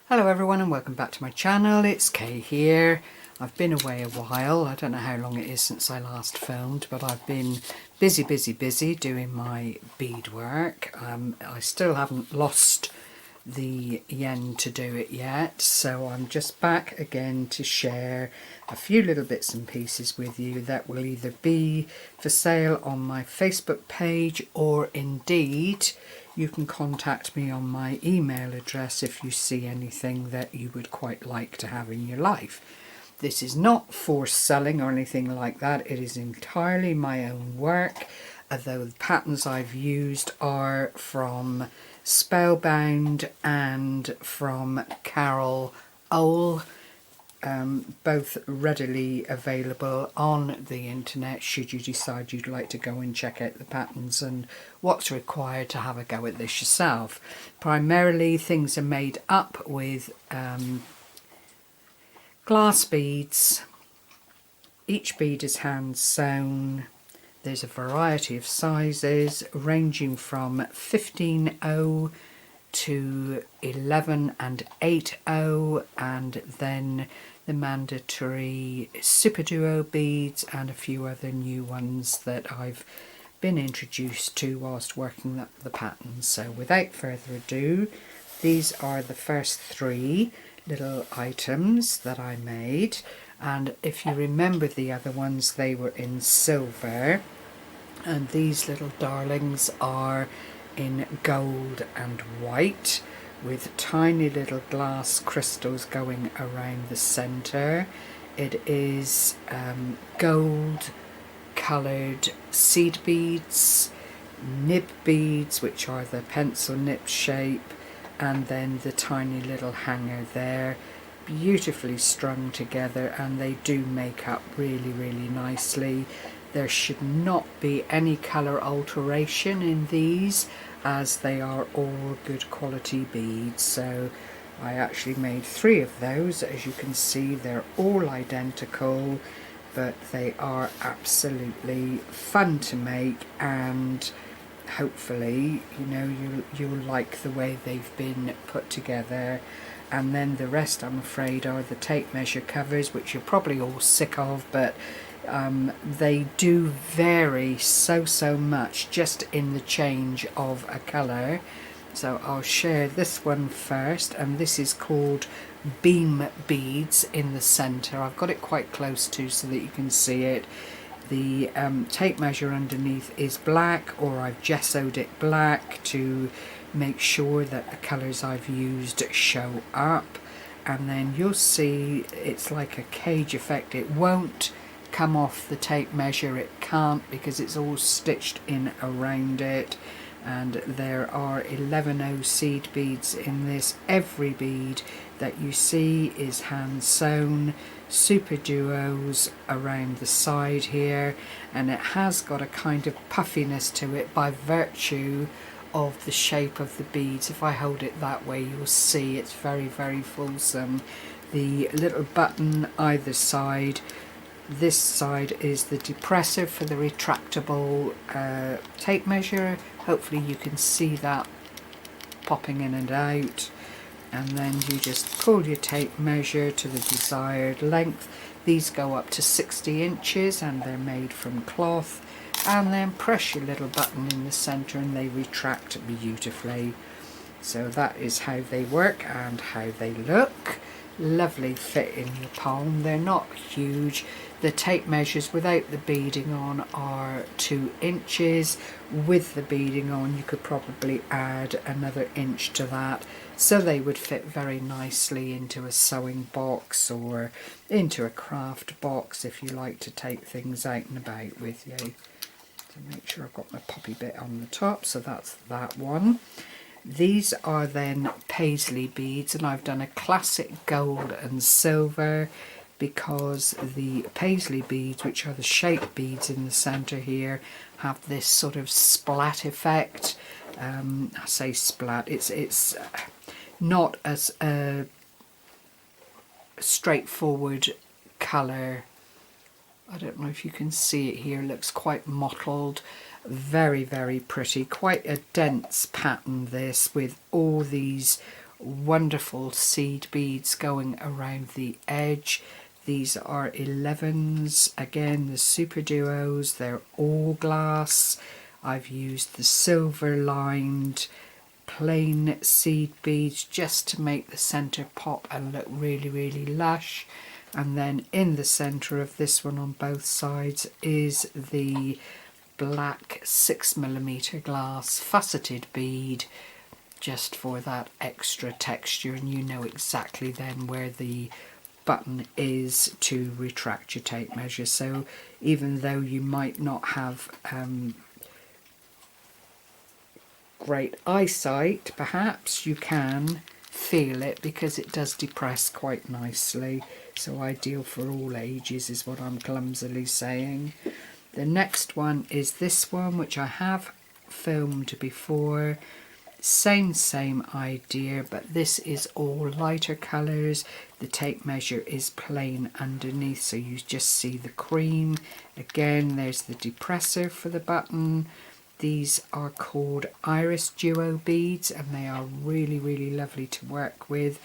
Hello everyone and welcome back to my channel. It's Kay here. I've been away a while. I don't know how long it is since I last filmed, but I've been busy doing my beadwork. I still haven't lost the yen to do it yet, so I'm just back again to share a few little bits and pieces with you that will either be for sale on my Facebook page, or indeed you can contact me on my email address if you see anything that you would quite like to have in your life. This is not for selling or anything like that. It is entirely my own work, although the patterns I've used are from Spellbound and from Carole Ohl, both readily available on the internet should you decide you'd like to go and check out the patterns and what's required to have a go at this yourself. Primarily things are made up with glass beads. Each bead is hand sewn. There's a variety of sizes ranging from 15/0 to 11 and 8/0, and then the mandatory super duo beads and a few other new ones that I've been introduced to whilst working up the patterns. So without further ado, these are the first three little items that I made, and if you remember the other ones, they were in silver, and these little darlings are in gold and white with tiny little glass crystals going around the center. It is gold coloured seed beads, nib beads, which are the pencil nib shape, and then the tiny little hanger there, beautifully strung together, and they do make up really nicely. There should not be any colour alteration in these, as they are all good quality beads. So I actually made 3 of those. As you can see, they're all identical, but they are absolutely fun to make, and hopefully you'll like the way they've been put together. And then the rest, I'm afraid, are the tape measure covers, which you're probably all sick of, but they do vary so much just in the change of a colour. So I'll share this one first, and this is called Beam Beads in the centre. I've got it quite close to so that you can see it. The tape measure underneath is black, or I've gessoed it black to make sure that the colours I've used show up. And then you'll see it's like a cage effect. It won't come off the tape measure, it can't, because it's all stitched in around it. And there are 11/0 seed beads in this. Every bead that you see is hand sewn, super duos around the side here, and it has got a kind of puffiness to it by virtue of the shape of the beads. If I hold it that way, you'll see it's very fulsome. The little button either side, this side is the depressor for the retractable tape measure. Hopefully you can see that popping in and out, and then you just pull your tape measure to the desired length. These go up to 60 inches and they're made from cloth, and then press your little button in the center and they retract beautifully. So that is how they work and how they look. Lovely fit in your palm. They're not huge. The tape measures without the beading on are 2 inches. With the beading on, you could probably add another inch to that, so they would fit very nicely into a sewing box or into a craft box if you like to take things out and about with you. So make sure I've got my poppy bit on the top. So that's that one. These are then Paisley beads, and I've done a classic gold and silver, because the Paisley beads, which are the shape beads in the centre here, have this sort of splat effect. I say splat, it's not as a straightforward colour. I don't know if you can see it here, it looks quite mottled. Very pretty, quite a dense pattern this, with all these wonderful seed beads going around the edge. These are 11s, again the super duos, they're all glass. I've used the silver lined plain seed beads just to make the centre pop and look really, really lush. And then in the centre of this one on both sides is the black 6mm glass faceted bead, just for that extra texture, and you know exactly then where the button is to retract your tape measure. So even though you might not have great eyesight, perhaps you can feel it because it does depress quite nicely. So ideal for all ages is what I'm clumsily saying. The next one is this one, which I have filmed before. Same idea, but this is all lighter colours. The tape measure is plain underneath, so you just see the cream. Again, there's the depressor for the button. These are called Iris Duo beads, and they are really, really lovely to work with.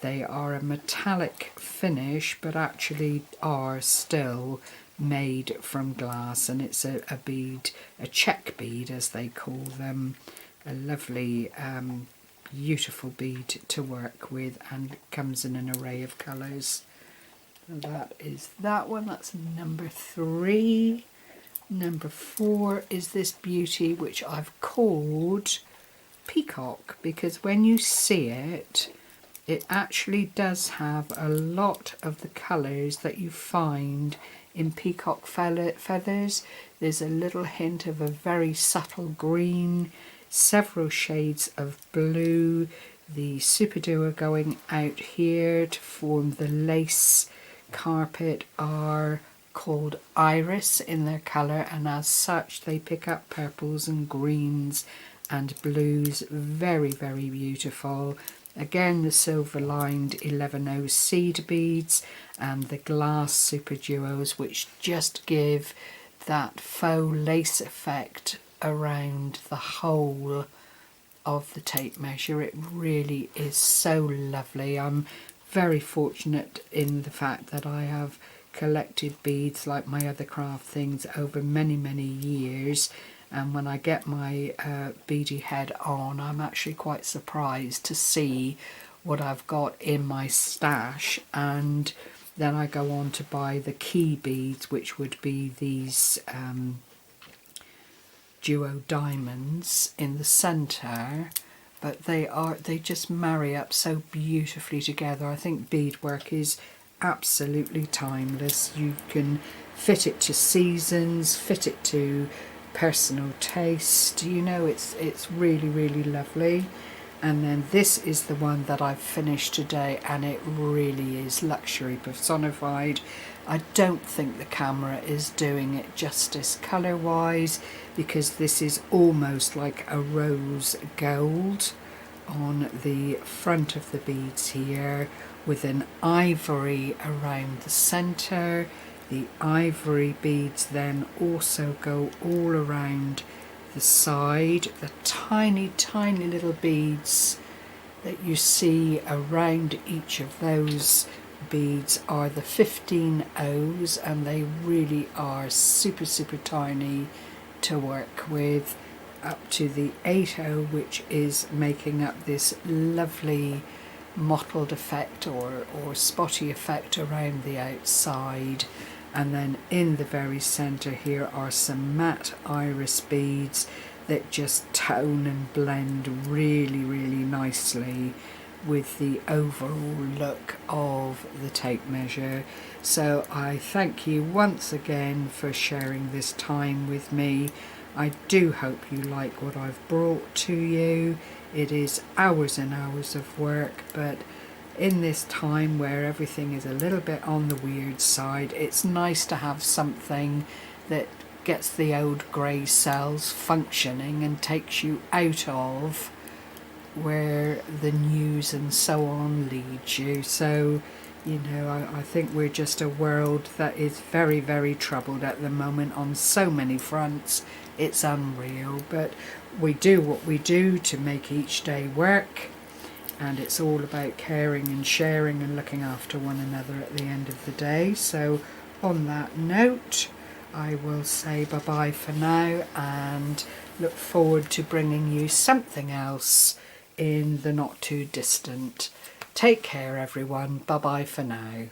They are a metallic finish, but actually are still made from glass, and it's a bead, a check bead as they call them. A lovely, beautiful bead to work with, and comes in an array of colours. That is that one, that's number 3. Number 4 is this beauty, which I've called Peacock, because when you see it, it actually does have a lot of the colours that you find in peacock feathers. There's a little hint of a very subtle green, several shades of blue, the super duo going out here to form the lace carpet are called Iris in their colour, and as such they pick up purples and greens and blues. Very, very beautiful. Again, the silver lined 11O seed beads and the glass super duos, which just give that faux lace effect around the whole of the tape measure. It really is so lovely. I'm very fortunate in the fact that I have collected beads like my other craft things over many, many years, and when I get my beady head on, I'm actually quite surprised to see what I've got in my stash. And then I go on to buy the key beads, which would be these duo diamonds in the centre, but they just marry up so beautifully together. I think beadwork is absolutely timeless. You can fit it to seasons, fit it to personal taste, you know, it's really, really lovely. And then this is the one that I've finished today, and it really is luxury personified. I don't think the camera is doing it justice colour wise, because this is almost like a rose gold on the front of the beads here, with an ivory around the centre. The ivory beads then also go all around the side. The tiny, tiny little beads that you see around each of those beads are the 15 O's, and they really are super, super tiny to work with, up to the 8O, which is making up this lovely mottled effect or spotty effect around the outside. And then in the very centre here are some matte iris beads that just tone and blend really, really nicely with the overall look of the tape measure. So I thank you once again for sharing this time with me. I do hope you like what I've brought to you. It is hours and hours of work, but in this time where everything is a little bit on the weird side, it's nice to have something that gets the old grey cells functioning and takes you out of where the news and so on leads you. So, you know, I think we're just a world that is very, very troubled at the moment on so many fronts. It's unreal, but we do what we do to make each day work. and it's all about caring and sharing and looking after one another at the end of the day. So on that note, I will say bye-bye for now and look forward to bringing you something else in the not too distant. Take care everyone, bye-bye for now.